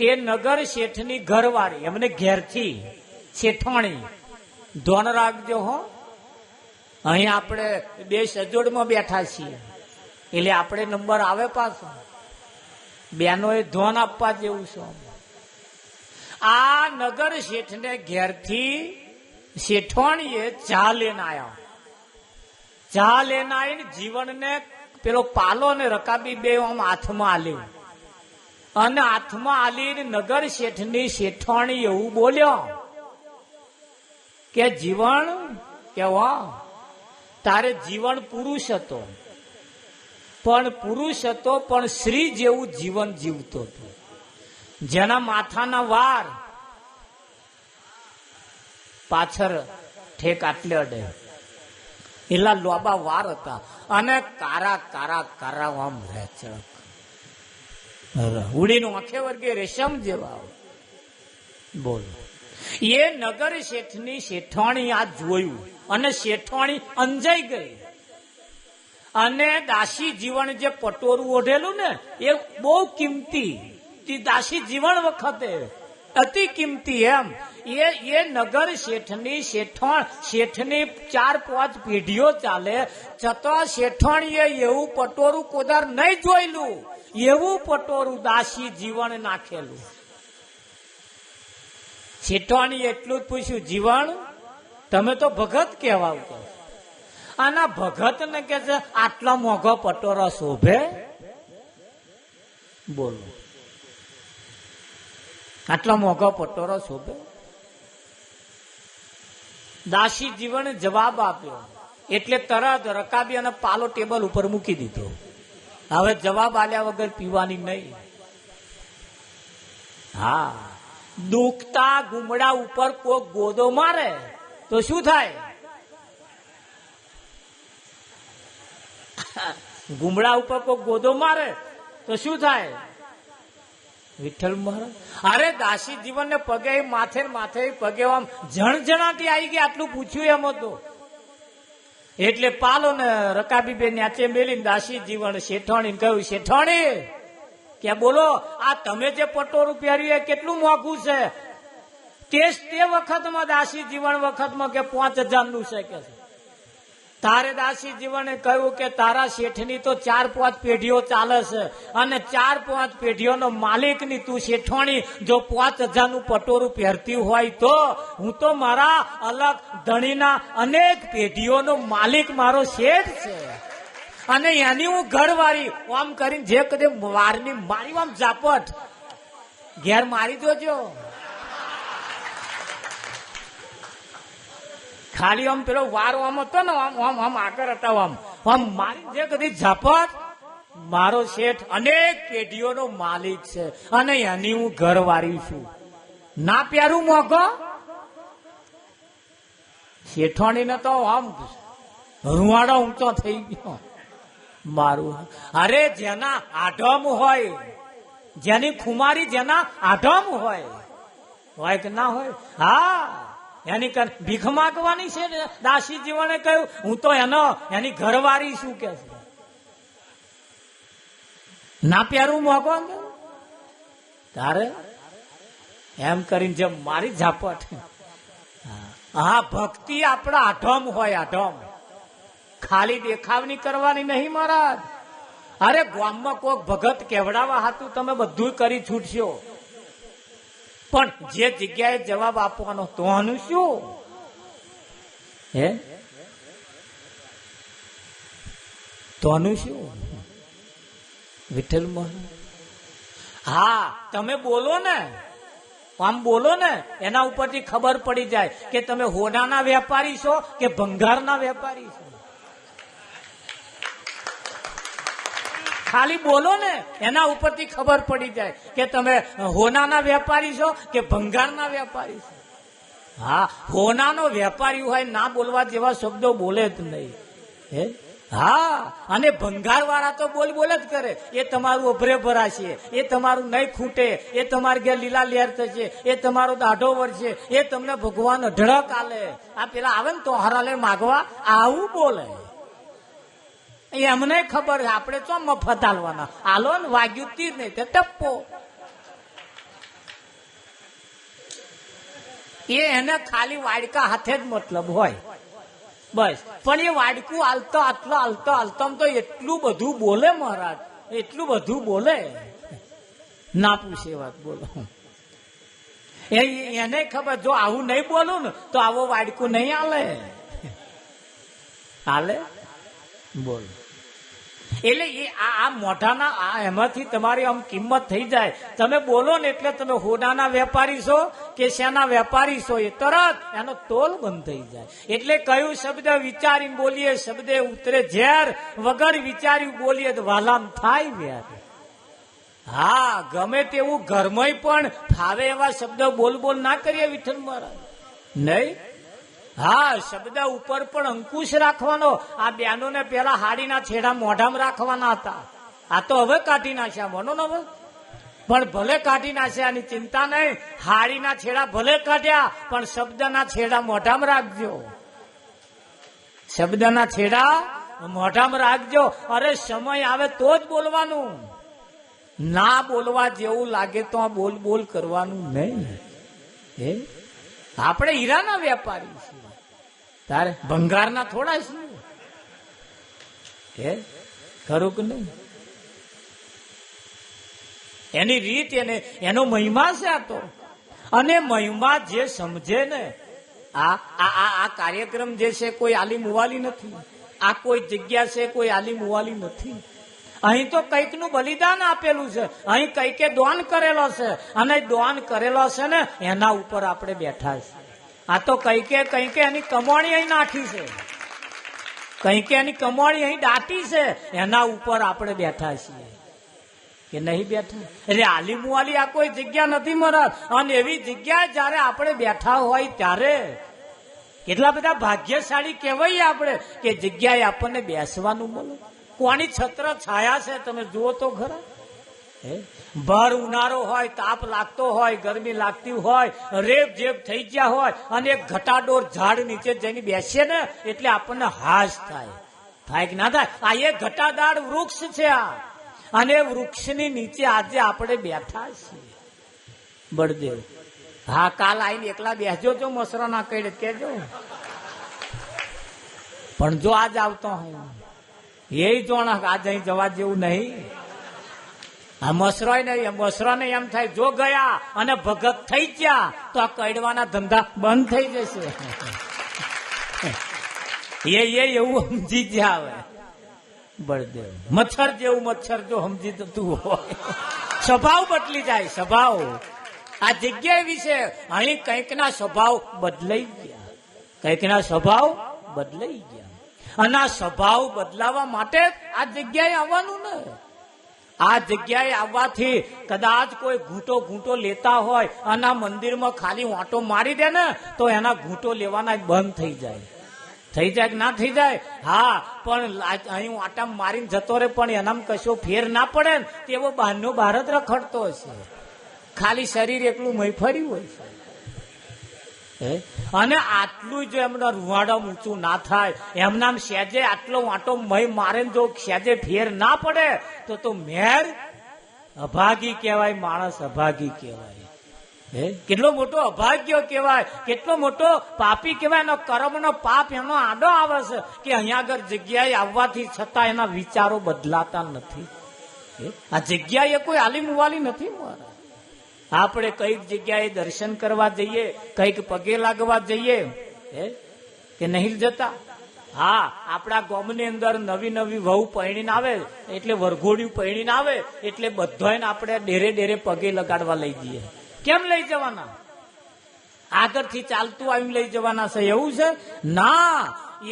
તે નગર શેઠની ઘરવાળી, એમને ઘેરથી શેઠાણી. ધોન રાખજો હો, અહીં આપણે બે સજોડમાં બેઠા છીએ એટલે આપણે નંબર આવે પાછો. બેનોએ ધોન આપવા જેવું છે. આ નગર શેઠને ઘેરથી શેઠવાણીએ ચા લઈને આવ્યા. ચા લઈને આવીને જીવનને પેલો પાલો ને રકાબી બે આમ હાથમાં આલ્યું અને હાથમાં આલીને નગર શેઠની શેઠવાણી એવું બોલ્યો કે જીવન કે વાહ, તારે જીવન પુરુષ હતો, પણ પુરુષ હતો પણ સ્ત્રી જેવું જીવન જીવતો હતો. જેના માથાના વાર પાછળ ઠેક આટલે અડે એટલા લોબા વાર હતા અને કારા કારા કારા આમ રેચક ઉડીનું આંખે વર્ગે રેશમ જેવા. બોલો, એ નગર શેઠની શેઠવાણી આ જોયું અને શેઠવાણી અંજાઈ ગઈ. અને દાસી જીવન જે પટોરું ઓઢેલું ને એ બહુ કિંમતી, દાસી જીવન વખતે અતિ કિંમતી. એમ એ નગર શેઠની શેઠની 4-5 પેઢીઓ ચાલે છતાં શેઠવાણીએ એવું પટોરું કોદાર નહીં જોયેલું, એવું પટોરું દાસી જીવન નાખેલું. શેઠવાણી એટલું જ પૂછ્યું, જીવન તમે તો ભગત કહેવાવ છો, આના ભગત ને કે છે આટલા મોંઘો પટોરો શોભે? બોલો, આટલા મોંઘો પટોરો શોભે? દાસી જીવને જવાબ આપ્યો એટલે તરત રકાબી અને પાલો ટેબલ ઉપર મૂકી દીધો. હવે જવાબ આલ્યા વગર પીવાની નહીં. હા, દુખતા ગુમડા ઉપર કોક ગોદો મારે તો શું થાય? ગુમડા ઉપર કોઈ ગોદો મારે તો શું થાય? વિઠ્ઠલ મહારાજ, અરે દાસી જીવનને પગે માથે માથે પગે આમ જણજણાટી આવી ગઈ. આટલું પૂછ્યું એમ હતું એટલે પાલો ને રકાબી બેન ન્યાચે મેલીને દાસી જીવન શેઠવાણી કહ્યું, શેઠવાણી કે બોલો, આ તમે જે પટોરું પહેર્યું એ કેટલું મોંઘું છે? તે વખતમાં દાસી જીવન વખતમાં કે 5000 નું છે કે છે. તારે દાસી જીવને કહ્યું કે તારા શેઠની તો 4-5 પેઢીઓ ચાલે છે અને 4-5 પેઢીઓનો માલિકની તું શેઠવાણી જો 5000 નું પટોરું પહેરતી હોય તો હું તો મારા અલગ ધણીના અનેક પેઢીઓનો માલિક મારો શેઠ છે અને એની હું ઘરવાળી. આમ કરીને જે કદે વારની મારી આમ ઝાપટ ઘેર મારી જોજો. ખાલી આમ પેલો વારો આમ હતો ને આમ આગળ હતા આમ મારી જે કદી ઝાપટ, મારો શેઠ અનેક પેઢીઓનો માલિક છે અને એની હું ઘરવાળી છું. ના પ્યારું મોઘો? શેઠવાણીને તો આમ રૂવાડો ઊંચો થઈ ગયો મારું. અરે જેના આઢમ હોય, જેની ખુમારી જેના આઢમ હોય કે ના હોય? હા, એની ભીખ માગવાની છે ને. દાસી જીવને કહ્યું હું તો એની ઘરવાળી શું કે છે? ના પ્યારું મોગો તારે એમ કરીને જેમ મારી ઝાપટ. હા, ભક્તિ આપણા આઢમ હોય, આઢમ. ખાલી દેખાવની કરવાની નહીં મહારાજ. અરે ગામમાં કોક ભગત કેવડાવા હાતું તમે બધું કરી છૂટશો, પણ જે જગ્યાએ જવાબ આપવાનો તો આનું શું? હે, તો આનું શું? વિઠ્ઠલ મહારાજ, હા તમે બોલો ને, આમ બોલો ને, એના ઉપરથી ખબર પડી જાય કે તમે હોનાના વેપારી છો કે ભંગારના વેપારી છો. ખાલી બોલો ને, એના ઉપરથી ખબર પડી જાય કે તમે હોનાના વેપારી છો કે ભંગારના વેપારી છો. હા, હોનાનો વેપારી હોય ના બોલવા જેવા શબ્દો બોલે જ નહીં. હે, હા, અને ભંગાર વાળા તો બોલ જ કરે. એ તમારું અભરે ભરાશે, એ તમારું નહીં ખૂટે, એ તમારે ઘેર લીલા લેર થશે, એ તમારો દાઢો વળશે, એ તમને ભગવાન અઢળક આલે. આ પેલા આવે ને તો હરાલે માગવા આવું બોલે. એમને ખબર છે આપણે તો મફત હાલવાના. હાલો ને વાગ્યું તીર નહીં તે ટપ્પો. એને ખાલી વાડકા હાથે જ મતલબ હોય બસ. પણ એ વાડકું હાલતો હાલતો તો એટલું બધું બોલે મહારાજ, એટલું બધું બોલે, ના પૂછે વાત. બોલો, એને ખબર જો આવું નહીં બોલું ને તો આવો વાડકું નહીં હાલે. બોલ, એટલે એ આ મોઢાના એમાંથી તમારી આમ કિંમત થઈ જાય. તમે બોલો ને એટલે તમે હોડાના વેપારી છો કે શેના વેપારી છો, એ તરત એનો તોલ બંધ થઈ જાય. એટલે કયું શબ્દ વિચારીને બોલીએ, શબ્દે ઉતરે ઝેર, વગર વિચાર્યું બોલીએ તો વાલામ થાય વ્યાર. હા, ગમે તેવું ઘરમાં પણ ફાવે એવા શબ્દ બોલ ના કરીએ વિઠ્ઠલ મહારાજ, નહીં. હા, શબ્દ ઉપર પણ અંકુશ રાખવાનો. આ બહેનોને પેલા હાડીના છેડા મોઢામાં રાખવાના હતા, આ તો હવે કાઢી નાખ્યા. બોલો ને, હવે પણ ભલે કાઢી નાખ્યાની ચિંતા નહીં. હાડીના છેડા ભલે કાઢ્યા પણ શબ્દના છેડા મોઢામાં રાખજો, શબ્દના છેડા મોઢામાં રાખજો. અરે સમય આવે તો જ બોલવાનું, ના બોલવા જેવું લાગે તો આ બોલ કરવાનું નહીં. આપણે હીરાના વેપારી છીએ, તારે ભંગારના થોડા છીએ, ખરું કે નહીં? એની રીત, એનો મહિમા છે આ તો. અને મહિમા જે સમજે ને, આ કાર્યક્રમ જે છે કોઈ આલી મુવાલી નથી, આ કોઈ જગ્યા છે કોઈ આલી મુવાલી નથી. અહીં તો કંઈક નું બલિદાન આપેલું છે, અહીં કંઈકે દાન કરેલો છે, અને દાન કરેલો છે ને એના ઉપર આપણે બેઠા છે. આ તો કંઈકે એની કમાણી અહીં નાખી છે, કંઈકે એની કમાણી અહીં દાટી છે, એના ઉપર આપણે બેઠા છીએ કે નહીં બેઠા? એટલે આલી મુવાલી આ કોઈ જગ્યા નથી મહારાજ. અને એવી જગ્યા જયારે આપણે બેઠા હોય ત્યારે કેટલા બધા ભાગ્યશાળી કહેવાય આપણે કે જગ્યાએ આપણને બેસવાનું મળે. કોની છત્ર છાયા છે તમે જુઓ તો ખરા. ભર ઉનાળો હોય, તાપ લાગતો હોય, ગરમી લાગતી હોય, રેપ જેપ થઈ ગયા હોય, અને એક ઘટાડોર ઝાડ નીચે જઈને બેસીએ ને એટલે આપણને હાશ થાય કે ના થાય? આ એક ઘટાદાર વૃક્ષ છે આ, અને વૃક્ષની નીચે આજે આપણે બેઠા છીએ. બળદેવ, હા, કાલ આવીને એકલા બેસજો, જો મસરો ના કઈ કેજો. પણ જો આજ આવતો હોય એ જોણા આજ અહીં જવા જેવું નહીં. આ મસરાને એમ થાય જો ગયા અને ભગત થઈ ગયા તો આ કડવાના ધંધા બંધ થઈ જશે. એવું સમજી ગયા હવે. બળદેવ, મચ્છર જેવું મચ્છર જો સમજી જતું હોય સ્વભાવ બદલી જાય. સ્વભાવ આ જગ્યા વિશે અહીં કંઈકના સ્વભાવ બદલાઈ ગયા, કંઈકના સ્વભાવ બદલાઈ ગયા. અને આ સ્વભાવ બદલાવા માટે આ જગ્યાએ આવવાનું ને. આ જગ્યાએ આવવાથી કદાચ કોઈ ઘૂંટો લેતા હોય અને આ મંદિરમાં ખાલી વાંટો મારી દે ને તો એના ઘૂંટો લેવાના બંધ થઈ જાય કે ના થઈ જાય? હા, પણ અહીં વાંટા મારીને જતો રહે પણ એનામાં કશો ફેર ના પડે ને તેવો બહારનો બહાર જ રખડતો હશે, ખાલી શરીર એકલું મૈફર્યું હોય છે. અને આટલું જો એમના રૂવાડા ઊંચું ના થાય, એમના સેજે આટલો વાંટો મય મારે જો સેજે ફેર ના પડે તો મેર અભાગી કહેવાય, માણસ અભાગી કહેવાય. કેટલો મોટો અભાગ્ય કહેવાય, કેટલો મોટો પાપી કહેવાય. એનો કર્મનો પાપ એનો આડો આવે છે કે અહીંયા આગળ જગ્યાએ આવવાથી છતાં એના વિચારો બદલાતા નથી. આ જગ્યા એ કોઈ આલી મુવાલી નથી મારા. આપણે કઈક જગ્યાએ દર્શન કરવા જઈએ, કઈક પગે લાગવા જઈએ કે નહીં જતા? હા, આપણા ગામની અંદર નવી વહુ પૈણીને આવે એટલે વરઘોડિયું પૈણીને આવે એટલે બધાને આપણે ડેરે પગે લગાડવા લઈ જઈએ. કેમ લઈ જવાના? આગળથી ચાલતું આવીને લઈ જવાના છે એવું છે? ના,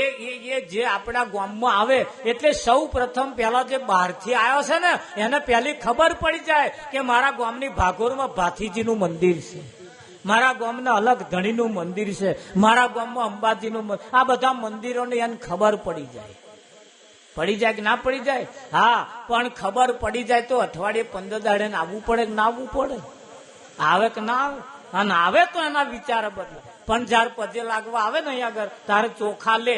એ જે આપણા ગામમાં આવે એટલે સૌ પ્રથમ પેલા જે બહારથી આવ્યો છે ને એને પહેલી ખબર પડી જાય કે મારા ગામની ભાગોરમાં ભાથીજીનું મંદિર છે, મારા ગામના અલગ ધણીનું મંદિર છે, મારા ગામમાં અંબાજીનું, આ બધા મંદિરોની એને ખબર પડી જાય કે ના પડી જાય? હા, પણ ખબર પડી જાય તો અઠવાડિયે 15 દાડે આવવું પડે કે ના આવવું પડે? આવે કે ના આવે? અને આવે તો એના વિચાર બદલે. પણ જયારે પગે લાગવા આવે ને અહીંયા આગળ તારે ચોખા લે